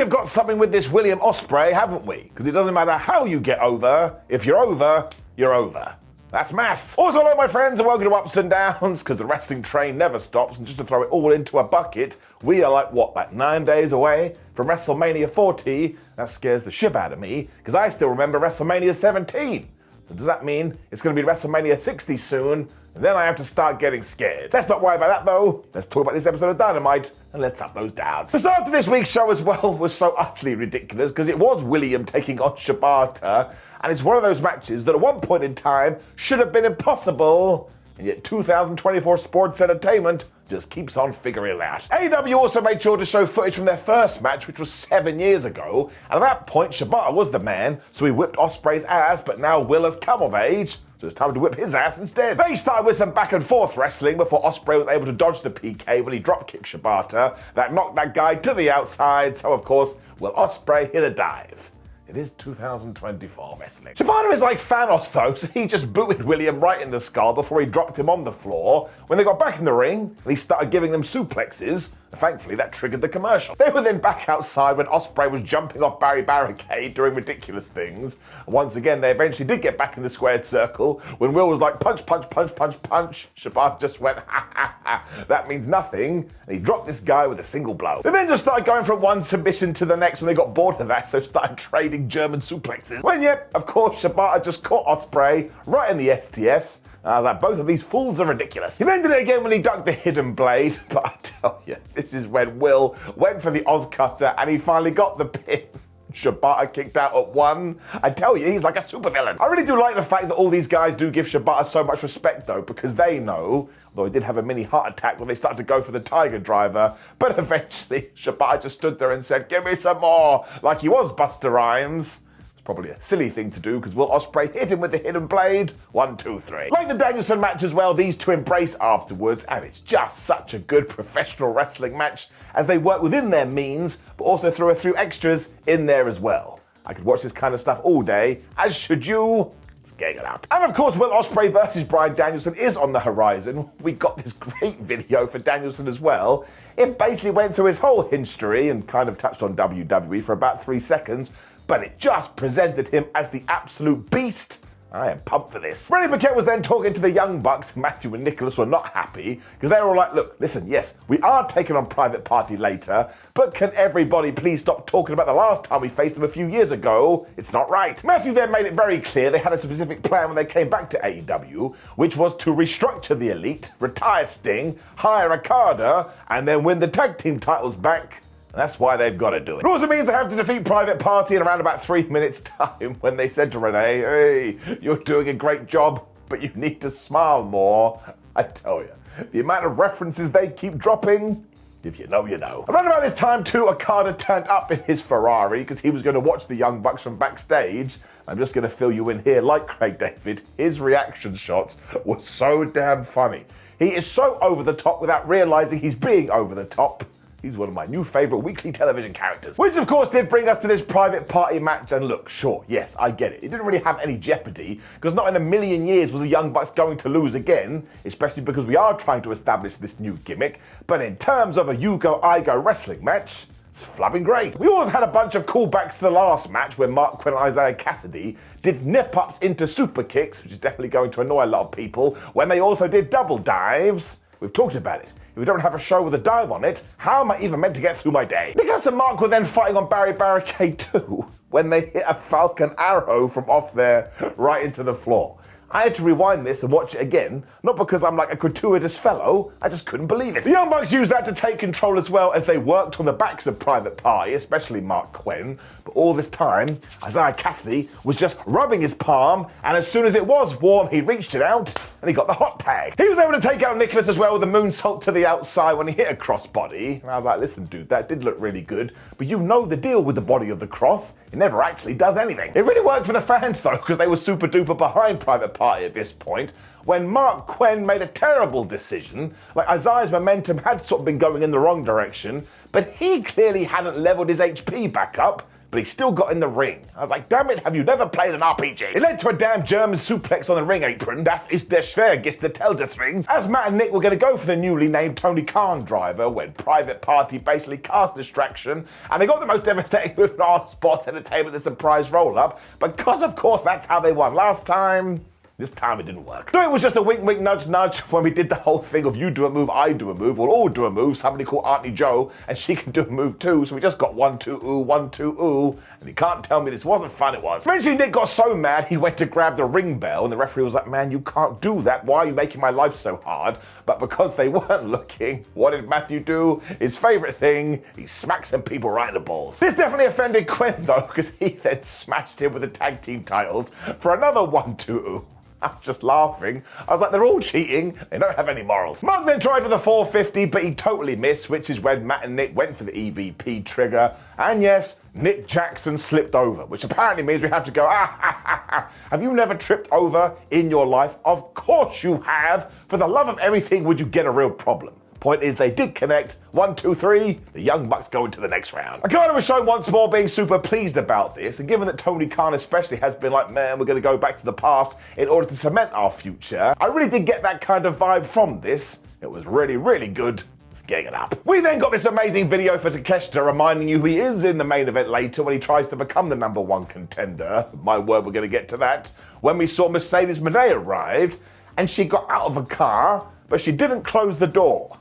have got something with this William Ospreay, haven't we? Because it doesn't matter how you get over, if you're over, you're over. That's maths. Also, hello my friends and welcome to Ups and Downs, because the wrestling train never stops, and just to throw it all into a bucket, we are like 9 days away from WrestleMania 40. That scares the shit out of me, because I still remember WrestleMania 17. So does that mean it's going to be WrestleMania 60 soon, and then I have to start getting scared? Let's not worry about that though. Let's talk about this episode of Dynamite, and let's up those downs. The start of this week's show as well was so utterly ridiculous, because it was William taking on Shibata, and it's one of those matches that at one point in time should have been impossible, and yet 2024 Sports Entertainment just keeps on figuring it out. AEW also made sure to show footage from their first match, which was 7 years ago, and at that point Shibata was the man, so he whipped Osprey's ass, but now Will has come of age, so it's time to whip his ass instead. They started with some back and forth wrestling before Osprey was able to dodge the PK when he drop-kicked Shibata. That knocked that guy to the outside, so of course, Will Osprey hit a dive. It is 2024 wrestling. Shibata is like Thanos though, so he just booted William right in the skull before he dropped him on the floor. When they got back in the ring, he started giving them suplexes, and thankfully that triggered the commercial. They were then back outside when Ospreay was jumping off Barry Barricade doing ridiculous things. Once again, they eventually did get back in the squared circle when Will was like punch, punch, punch, punch, punch. Shibata just went ha ha ha, that means nothing, and he dropped this guy with a single blow. They then just started going from one submission to the next when they got bored of that, so started trading German suplexes. When yep, of course Shibata just caught Ospreay right in the STF. I was like, both of these fools are ridiculous. He then did it again when he ducked the hidden blade, but I tell you, this is when Will went for the Oz cutter and he finally got the pin. Shibata kicked out at one. I tell you, he's like a supervillain. I really do like the fact that all these guys do give Shibata so much respect though, because they know, although he did have a mini heart attack when they started to go for the Tiger Driver, but eventually Shibata just stood there and said, give me some more, like he was Buster Rhymes. Probably a silly thing to do because Will Ospreay hit him with the hidden blade. 1, 2, 3. Like the Danielson match as well, these two embrace afterwards, and it's just such a good professional wrestling match as they work within their means, but also throw a few extras in there as well. I could watch this kind of stuff all day, as should you. Let's gang it up. And of course, Will Ospreay versus Bryan Danielson is on the horizon. We got this great video for Danielson as well. It basically went through his whole history and kind of touched on WWE for about 3 seconds, but it just presented him as the absolute beast. I am pumped for this. Renee Paquette was then talking to the Young Bucks. Matthew and Nicholas were not happy because they were all like, look, listen, yes, we are taking on Private Party later, but can everybody please stop talking about the last time we faced them a few years ago? It's not right. Matthew then made it very clear they had a specific plan when they came back to AEW, which was to restructure the Elite, retire Sting, hire Okada, and then win the tag team titles back. That's why they've got to do it. It also means they have to defeat Private Party in around about 3 minutes time when they said to Renee, hey, you're doing a great job, but you need to smile more. I tell you, the amount of references they keep dropping, if you know, you know. Around about this time too, Okada turned up in his Ferrari because he was going to watch the Young Bucks from backstage. I'm just going to fill you in here like Craig David. His reaction shots were so damn funny. He is so over the top without realizing he's being over the top. He's one of my new favourite weekly television characters. Which of course did bring us to this Private Party match, and look, sure, yes, I get it. It didn't really have any jeopardy, because not in a million years was the Young Bucks going to lose again, especially because we are trying to establish this new gimmick, but in terms of a you go, I go wrestling match, it's flabbing great. We also had a bunch of callbacks to the last match where Mark Quinn and Isaiah Cassidy did nip-ups into super kicks, which is definitely going to annoy a lot of people, when they also did double dives. We've talked about it. If we don't have a show with a dive on it, how am I even meant to get through my day? Nicholas and Mark were then fighting on Barry Barricade too, when they hit a Falcon Arrow from off there right into the floor. I had to rewind this and watch it again, not because I'm like a gratuitous fellow, I just couldn't believe it. The Young Bucks used that to take control as well as they worked on the backs of Private Party, especially Mark Quinn, but all this time, Isaiah Cassidy was just rubbing his palm, and as soon as it was warm, he reached it out, and he got the hot tag. He was able to take out Nicholas as well with a moonsault to the outside when he hit a crossbody, and I was like, listen dude, that did look really good, but you know the deal with the body of the cross, it never actually does anything. It really worked for the fans though, because they were super duper behind Private Party at this point, when Mark Quinn made a terrible decision. Like Isaiah's momentum had sort of been going in the wrong direction, but he clearly hadn't leveled his HP back up, but he still got in the ring. I was like, damn it, have you never played an RPG? It led to a damn German suplex on the ring apron. Das ist der schwerste Teil des Rings. As Matt and Nick were going to go for the newly named Tony Khan driver when Private Party basically cast distraction, and they got the most devastating move in our sports entertainment, the surprise roll-up, because of course that's how they won last time. This time it didn't work. So it was just a wink, wink, nudge, nudge when we did the whole thing of you do a move, I do a move, we'll all do a move, somebody called Auntie Joe, and she can do a move too, so we just got 1, 2, ooh, 1, 2, ooh, and you can't tell me this wasn't fun, it was. Eventually Nick got so mad he went to grab the ring bell, and the referee was like, man, you can't do that, why are you making my life so hard? But because they weren't looking, what did Matthew do? His favourite thing, he smacked some people right in the balls. This definitely offended Quinn though, because he then smashed him with the tag team titles for another 1, 2, ooh. I was just laughing. I was like, they're all cheating. They don't have any morals. Mug then tried with a 450, but he totally missed, which is when Matt and Nick went for the EVP trigger. And yes, Nick Jackson slipped over, which apparently means we have to go, Have you never tripped over in your life? Of course you have. For the love of everything, would you get a real problem? Point is, they did connect. 1, 2, 3. The Young Bucks go into the next round. I kind of was shown once more being super pleased about this, and given that Tony Khan especially has been like, man, we're going to go back to the past in order to cement our future, I really did get that kind of vibe from this. It was really, really good. Let's gang it up. We then got this amazing video for Takeshita reminding you who he is in the main event later when he tries to become the #1 contender. My word, we're going to get to that. When we saw Mercedes Moné arrived, and she got out of a car, but she didn't close the door.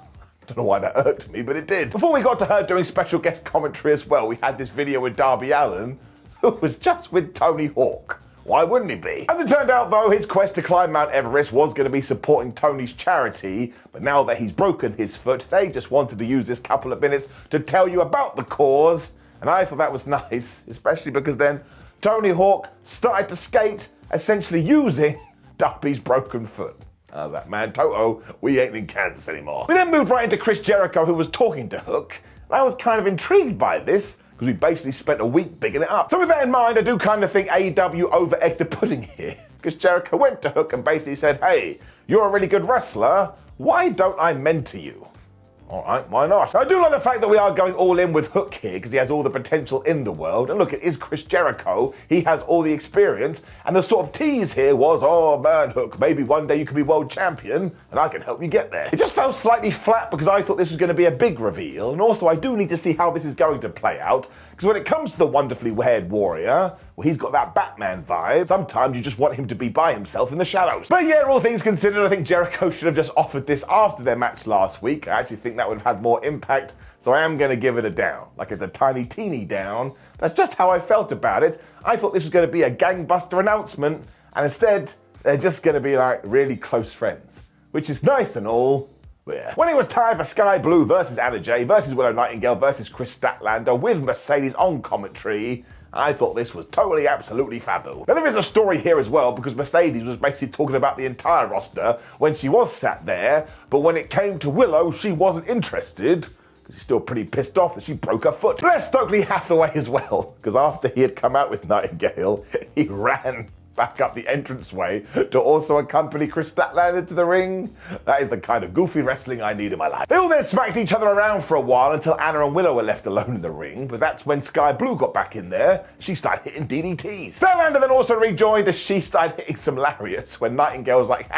Don't know why that irked me, but it did. Before we got to her doing special guest commentary as well, we had this video with Darby Allin, who was just with Tony Hawk. Why wouldn't he be? As it turned out though, his quest to climb Mount Everest was going to be supporting Tony's charity, but now that he's broken his foot, they just wanted to use this couple of minutes to tell you about the cause, and I thought that was nice, especially because then Tony Hawk started to skate, essentially using Darby's broken foot. I was like, man, Toto, we ain't in Kansas anymore. We then moved right into Chris Jericho, who was talking to Hook. And I was kind of intrigued by this, because we basically spent a week bigging it up. So with that in mind, I do kind of think AEW over-egged the pudding here. Because Jericho went to Hook and basically said, hey, you're a really good wrestler. Why don't I mentor you? All right, why not? I do like the fact that we are going all in with Hook here because he has all the potential in the world. And look, it is Chris Jericho. He has all the experience. And the sort of tease here was, oh man, Hook, maybe one day you could be world champion and I can help you get there. It just felt slightly flat because I thought this was going to be a big reveal. And also I do need to see how this is going to play out. Because when it comes to the wonderfully haired warrior, well, he's got that Batman vibe. Sometimes you just want him to be by himself in the shadows. But yeah, all things considered, I think Jericho should have just offered this after their match last week. I actually think that would have had more impact, so I am going to give it a down. Like it's a tiny, teeny down. That's just how I felt about it. I thought this was going to be a gangbuster announcement, and instead, they're just going to be like really close friends, which is nice and all. Yeah. When it was time for Skye Blue versus Anna Jay versus Willow Nightingale versus Kris Statlander with Mercedes on commentary, I thought this was totally, absolutely fabu. Now there is a story here as well because Mercedes was basically talking about the entire roster when she was sat there, but when it came to Willow, she wasn't interested because she's still pretty pissed off that she broke her foot. Bless Stokely Hathaway as well, because after he had come out with Nightingale, he ran back up the entranceway to also accompany Kris Statlander to the ring. That is the kind of goofy wrestling I need in my life. They all then smacked each other around for a while until Anna and Willow were left alone in the ring, but that's when Skye Blue got back in there. She started hitting DDTs. Statlander then also rejoined as she started hitting some lariats when Nightingale was like,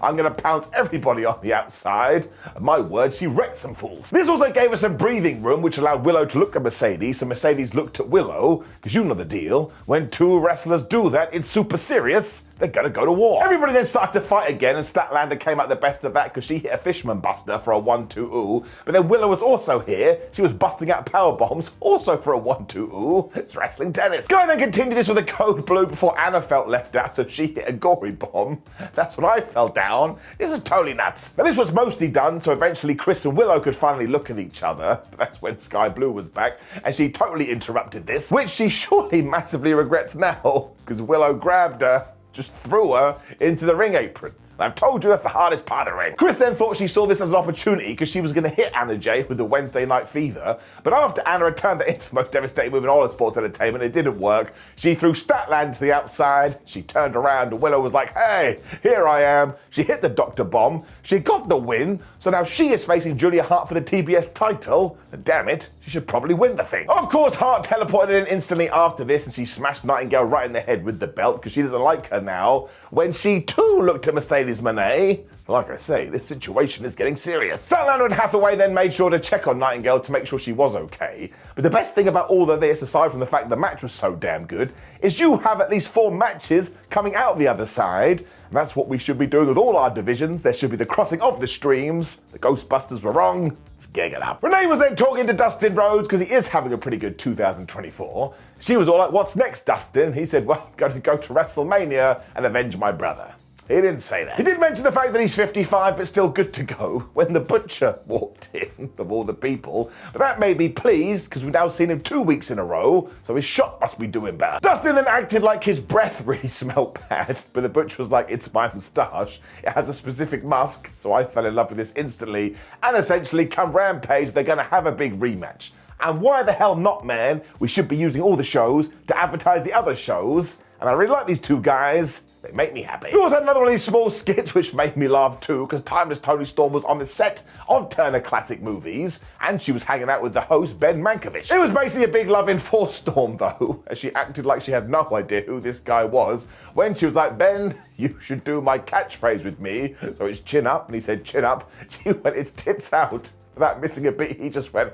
I'm gonna pounce everybody on the outside. And my word, she wrecked some fools. This also gave us some breathing room, which allowed Willow to look at Mercedes, so Mercedes looked at Willow, because you know the deal. When two wrestlers do that, it's super serious. They're gonna go to war. Everybody then started to fight again, and Statlander came out the best of that because she hit a Fisherman Buster for a 1-2-ooh. But then Willow was also here. She was busting out power bombs, also for a 1-2-ooh. It's wrestling tennis. Skye then continued this with a code blue before Anna felt left out, so she hit a gory bomb. That's when I fell down. This is totally nuts. Now this was mostly done, so eventually Kris and Willow could finally look at each other. But that's when Skye Blue was back, and she totally interrupted this, which she surely massively regrets now, because Willow grabbed her, just threw her into the ring apron. I've told you that's the hardest part of the ring. Kris then thought she saw this as an opportunity because she was going to hit Anna Jay with the Wednesday Night Fever, but after Anna had turned that into the most devastating move in all of sports entertainment, it didn't work. She threw Statlander to the outside, she turned around and Willow was like, hey, here I am. She hit the Dr. Bomb, she got the win, so now she is facing Julia Hart for the TBS title, and damn it, she should probably win the thing. Of course, Hart teleported in instantly after this and she smashed Nightingale right in the head with the belt because she doesn't like her now, when she too looked at Mercedes Moné. Like I say, this situation is getting serious. Statlander and Hathaway then made sure to check on Nightingale to make sure she was okay. But the best thing about all of this, aside from the fact the match was so damn good, is you have at least 4 matches coming out the other side. And that's what we should be doing with all our divisions. There should be the crossing of the streams. The Ghostbusters were wrong. Let's gag it up. Renee was then talking to Dustin Rhodes because he is having a pretty good 2024. She was all like, what's next, Dustin? He said, well, I'm going to go to WrestleMania and avenge my brother. He didn't say that. He did mention the fact that he's 55 but still good to go when the Butcher walked in, of all the people. But that made me pleased because we've now seen him 2 weeks in a row, so his shot must be doing better. Dustin then acted like his breath really smelled bad, but the Butcher was like, it's my moustache. It has a specific musk, so I fell in love with this instantly. And essentially, come Rampage, they're going to have a big rematch. And why the hell not, man? We should be using all the shows to advertise the other shows. And I really like these two guys. They make me happy. We also had another one of these small skits which made me laugh too, because Timeless Toni Storm was on the set of Turner Classic Movies, and she was hanging out with the host, Ben Mankiewicz. It was basically a big love in for Storm though, as she acted like she had no idea who this guy was, when she was like, Ben, you should do my catchphrase with me. So it's chin up, and he said chin up. She went, it's tits out. Without missing a beat, he just went,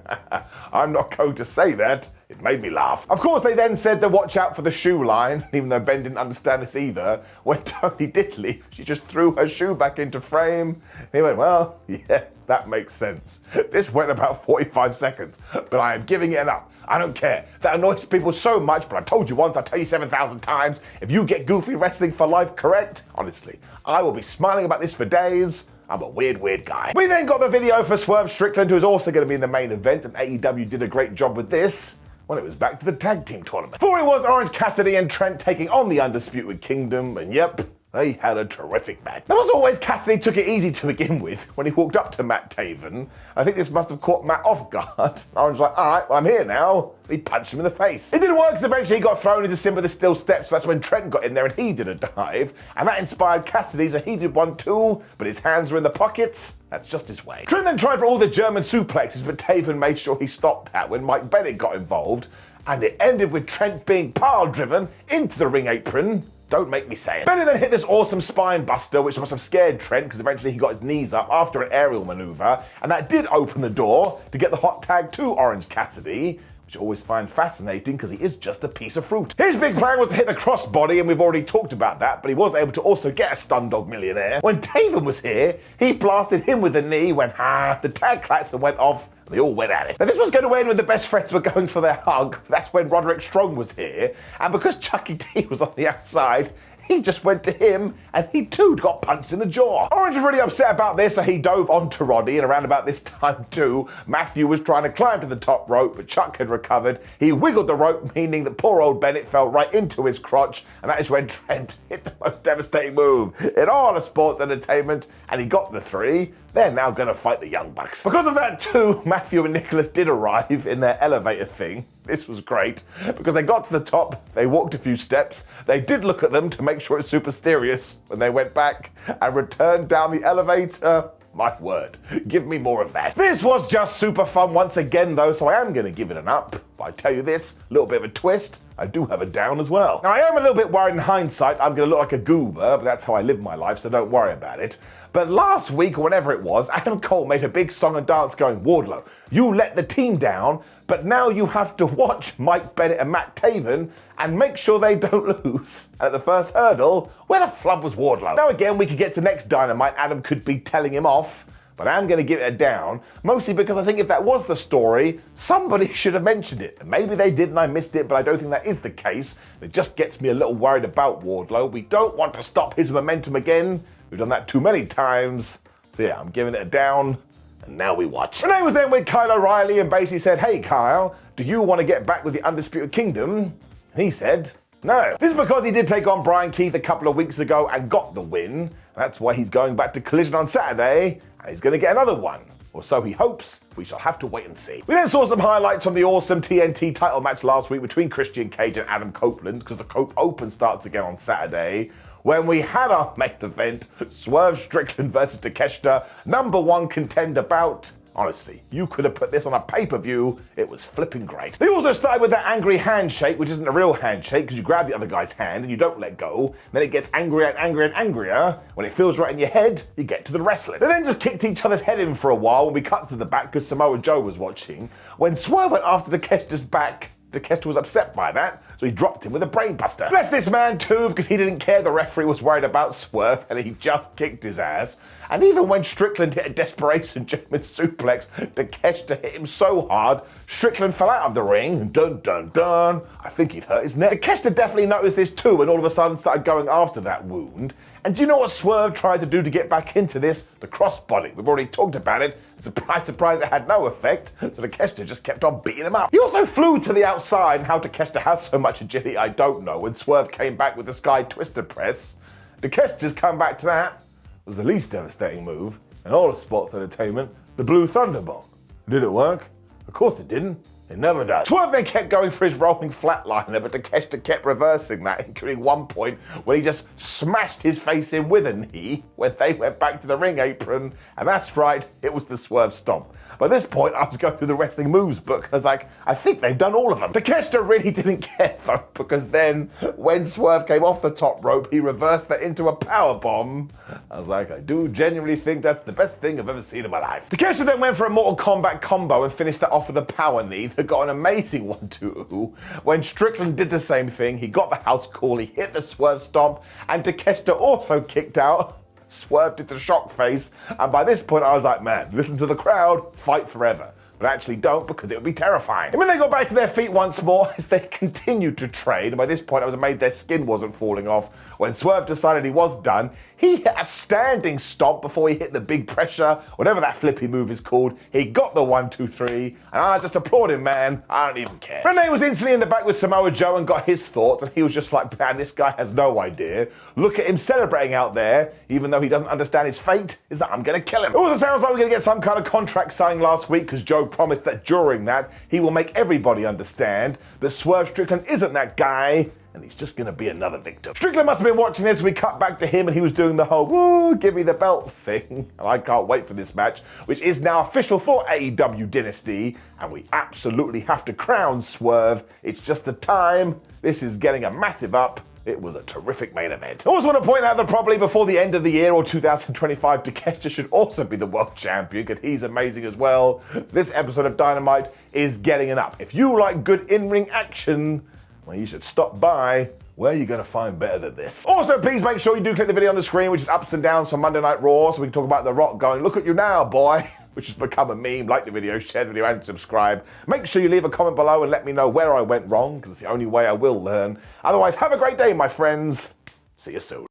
I'm not going to say that. It made me laugh. Of course, they then said to watch out for the shoe line, even though Ben didn't understand this either. When Toni did leave, she just threw her shoe back into frame. He went, well, yeah, that makes sense. This went about 45 seconds, but I am giving it an up. I don't care. That annoys people so much, but I told you once, I'll tell you 7,000 times. If you get Goofy Wrestling for Life correct, honestly, I will be smiling about this for days. I'm a weird, weird guy. We then got the video for Swerve Strickland, who is also going to be in the main event, and AEW did a great job with this when it was back to the tag team tournament. For it was Orange Cassidy and Trent taking on the Undisputed Kingdom, and yep, they had a terrific match. There was always Cassidy took it easy to begin with when he walked up to Matt Taven. I think this must have caught Matt off guard. Orange was like, all right, well, I'm here now. He punched him in the face. It didn't work because eventually he got thrown into Simba the Steel Steps, so that's when Trent got in there and he did a dive. And that inspired Cassidy, so he did one too, but his hands were in the pockets. That's just his way. Trent then tried for all the German suplexes, but Taven made sure he stopped that when Mike Bennett got involved. And it ended with Trent being pile-driven into the ring apron. Don't make me say it. Bennett then hit this awesome spine buster, which must have scared Trent, because eventually he got his knees up after an aerial maneuver, and that did open the door to get the hot tag to Orange Cassidy, which I always find fascinating because he is just a piece of fruit. His big plan was to hit the crossbody, and we've already talked about that, but he was able to also get a Stun Dog Millionaire. When Taven was here, he blasted him with a knee when the tag klaxon went off. They all went at it. Now, this was going to end when the best friends were going for their hug. That's when Roderick Strong was here. And because Chucky D was on the outside, he just went to him, and he too got punched in the jaw. Orange was really upset about this, so he dove onto Roddy, and around about this time too, Matthew was trying to climb to the top rope, but Chuck had recovered. He wiggled the rope, meaning that poor old Bennett fell right into his crotch, and that is when Trent hit the most devastating move in all of sports entertainment, and he got the 3. They're now going to fight the Young Bucks. Because of that too, Matthew and Nicholas did arrive in their elevator thing. This was great, because they got to the top, they walked a few steps, they did look at them to make sure it's super serious when they went back and returned down the elevator. My word, give me more of that. This was just super fun once again though, so I am going to give it an up. But I tell you this, a little bit of a twist, I do have a down as well. Now I am a little bit worried in hindsight, I'm going to look like a goober, but that's how I live my life, so don't worry about it. But last week, or whenever it was, Adam Cole made a big song and dance going, Wardlow, you let the team down, but now you have to watch Mike Bennett and Matt Taven and make sure they don't lose. And at the first hurdle, where the flub was Wardlow? Now again, we could get to next Dynamite, Adam could be telling him off, but I'm going to give it a down, mostly because I think if that was the story, somebody should have mentioned it. And maybe they did and I missed it, but I don't think that is the case. It just gets me a little worried about Wardlow. We don't want to stop his momentum again. We've done that too many times. So yeah, I'm giving it a down. And now we watch. Renee was then with Kyle O'Reilly and basically said, hey Kyle, do you want to get back with the Undisputed Kingdom? And he said, no. This is because he did take on Brian Keith a couple of weeks ago and got the win. That's why he's going back to Collision on Saturday, and he's going to get another one. Or so he hopes. We shall have to wait and see. We then saw some highlights from the awesome TNT title match last week between Christian Cage and Adam Copeland, because the Cope Open starts again on Saturday, when we had our main event, Swerve Strickland versus Takeshita, #1 contender bout. Honestly, you could have put this on a pay-per-view. It was flipping great. They also started with that angry handshake, which isn't a real handshake because you grab the other guy's hand and you don't let go. Then it gets angrier and angrier and angrier. When it feels right in your head, you get to the wrestling. They then just kicked each other's head in for a while when we cut to the back because Samoa Joe was watching. When Swerve went after Takeshita's back, Takeshita was upset by that, so he dropped him with a brainbuster. Bless this man too, because he didn't care the referee was worried about Swerve and he just kicked his ass. And even when Strickland hit a desperation German suplex, Takeshita hit him so hard, Strickland fell out of the ring. Dun dun dun. I think he'd hurt his neck. Takeshita definitely noticed this too and all of a sudden started going after that wound. And do you know what Swerve tried to do to get back into this? The crossbody. We've already talked about it. Surprise, surprise, it had no effect. So Takeshita just kept on beating him up. He also flew to the outside, and how Takeshita has so much agility, I don't know. When Swerve came back with the Skye twister press, Takeshita's come back to that. It was the least devastating move in all of sports entertainment, the Blue Thunderbolt. Did it work? Of course it didn't. It never does. Swerve then kept going for his rolling flatliner, but Takeshita kept reversing that, including one point where he just smashed his face in with a knee when they went back to the ring apron. And that's right, it was the Swerve stomp. By this point, I was going through the wrestling moves book, and I was like, I think they've done all of them. Takeshita really didn't care though, because then when Swerve came off the top rope, he reversed that into a power bomb. I was like, I do genuinely think that's the best thing I've ever seen in my life. Takeshita then went for a Mortal Kombat combo and finished that off with a power knee that got an amazing 1-2. When Strickland did the same thing, he got the house call, he hit the Swerve stomp, and Takeshita also kicked out. Swerve did the shock face, and by this point I was like, man, listen to the crowd, fight forever. But actually don't, because it would be terrifying. And when they got back to their feet once more, as they continued to trade, and by this point I was amazed their skin wasn't falling off. When Swerve decided he was done, he hit a standing stomp before he hit the big pressure, whatever that flippy move is called. He got the 1-2-3, and I just applaud him, man. I don't even care. Renee was instantly in the back with Samoa Joe and got his thoughts, and he was just like, man, this guy has no idea. Look at him celebrating out there, even though he doesn't understand his fate, is that I'm gonna kill him. It also sounds like we're gonna get some kind of contract signed last week, because Joe promised that during that, he will make everybody understand that Swerve Strickland isn't that guy, and he's just going to be another victim. Strickland must have been watching this. We cut back to him and he was doing the whole, woo, give me the belt thing. And I can't wait for this match, which is now official for AEW Dynasty. And we absolutely have to crown Swerve. It's just the time. This is getting a massive up. It was a terrific main event. I also want to point out that probably before the end of the year or 2025, Takeshita should also be the world champion, because he's amazing as well. This episode of Dynamite is getting an up. If you like good in-ring action, well, you should stop by. Where are you going to find better than this? Also, please make sure you do click the video on the screen, which is ups and downs from Monday Night Raw, so we can talk about The Rock going, look at you now, boy, which has become a meme. Like the video, share the video, and subscribe. Make sure you leave a comment below and let me know where I went wrong, because it's the only way I will learn. Otherwise, have a great day, my friends. See you soon.